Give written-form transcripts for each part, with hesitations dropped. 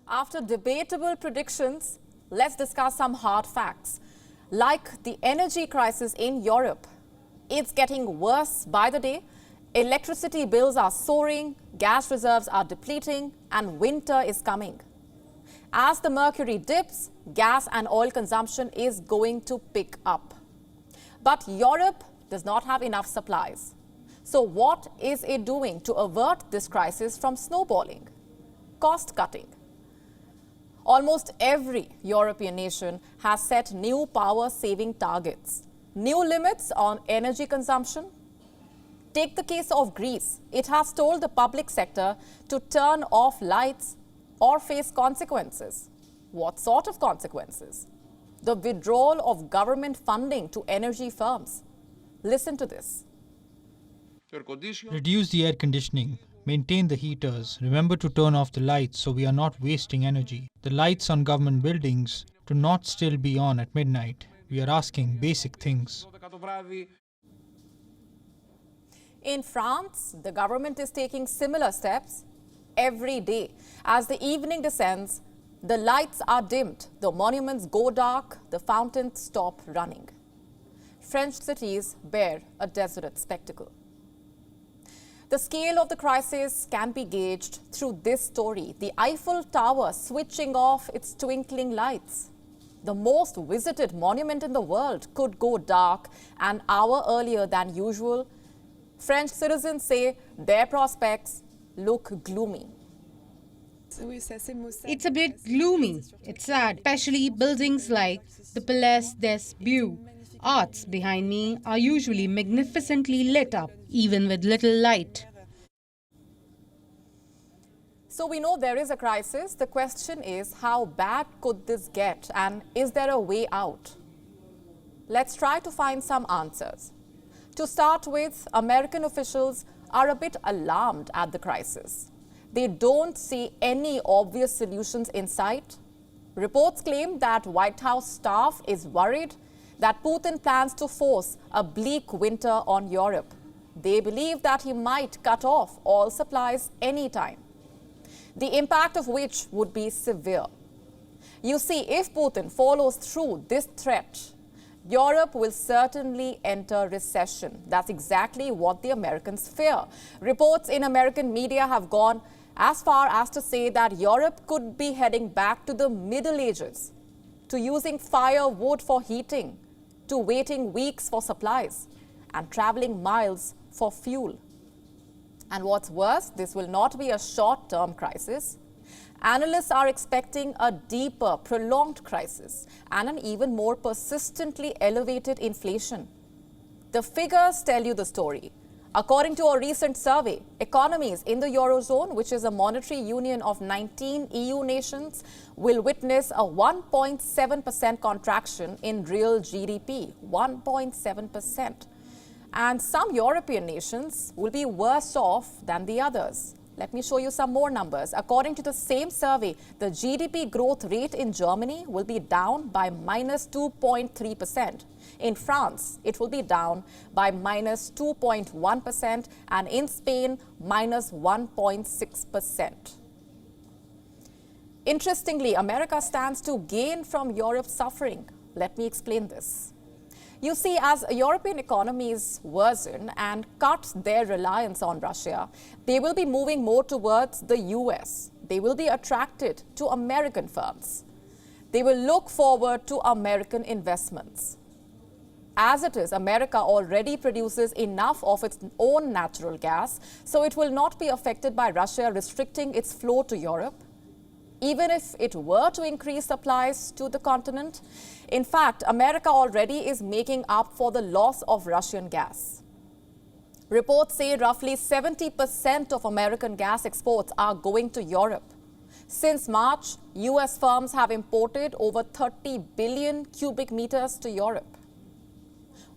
After debatable predictions, let's discuss some hard facts. Like the energy crisis in Europe, it's getting worse by the day. Electricity bills are soaring, gas reserves are depleting, and winter is coming. As the mercury dips, gas and oil consumption is going to pick up. But Europe does not have enough supplies. So what is it doing to avert this crisis from snowballing? Cost cutting. Almost every European nation has set new power-saving targets, new limits on energy consumption. Take the case of Greece. It has told the public sector to turn off lights or face consequences. What sort of consequences? The withdrawal of government funding to energy firms. Listen to this. Reduce the air conditioning. Maintain the heaters. Remember to turn off the lights so we are not wasting energy. The lights on government buildings do not still be on at midnight. We are asking basic things. In France, the government is taking similar steps every day. As the evening descends, the lights are dimmed, the monuments go dark, the fountains stop running. French cities bear a desolate spectacle. The scale of the crisis can be gauged through this story. The Eiffel Tower switching off its twinkling lights. The most visited monument in the world could go dark an hour earlier than usual. French citizens say their prospects look gloomy. It's a bit gloomy. It's sad, especially buildings like the Palais des Beaux Arts behind me are usually magnificently lit up, even with little light. So we know there is a crisis. The question is, how bad could this get, and is there a way out? Let's try to find some answers. To start with, American officials are a bit alarmed at the crisis. They don't see any obvious solutions in sight. Reports claim that White House staff is worried that Putin plans to force a bleak winter on Europe. They believe that he might cut off all supplies anytime, the impact of which would be severe. You see, if Putin follows through this threat, Europe will certainly enter recession. That's exactly what the Americans fear. Reports in American media have gone as far as to say that Europe could be heading back to the Middle Ages, to using firewood for heating, to waiting weeks for supplies, and traveling miles for fuel. And what's worse, this will not be a short-term crisis. Analysts are expecting a deeper, prolonged crisis and an even more persistently elevated inflation. The figures tell you the story. According to a recent survey, economies in the Eurozone, which is a monetary union of 19 EU nations, will witness a 1.7% contraction in real GDP, 1.7%. And some European nations will be worse off than the others. Let me show you some more numbers. According to the same survey, the GDP growth rate in Germany will be down by minus 2.3%. In France, it will be down by minus 2.1%, and in Spain, minus 1.6%. Interestingly, America stands to gain from Europe's suffering. Let me explain this. You see, as European economies worsen and cut their reliance on Russia, they will be moving more towards the US. They will be attracted to American firms. They will look forward to American investments. As it is, America already produces enough of its own natural gas, so it will not be affected by Russia restricting its flow to Europe. Even if it were to increase supplies to the continent, in fact, America already is making up for the loss of Russian gas. Reports say roughly 70% of American gas exports are going to Europe. Since March, US firms have imported over 30 billion cubic meters to Europe.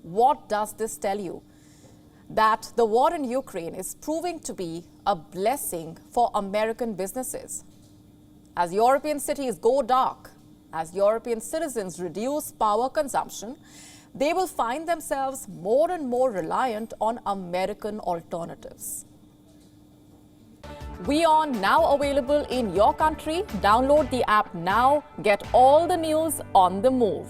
What does this tell you? That the war in Ukraine is proving to be a blessing for American businesses. As European cities go dark, as European citizens reduce power consumption, they will find themselves more and more reliant on American alternatives. WION now available in your country. Download the app now. Get all the news on the move.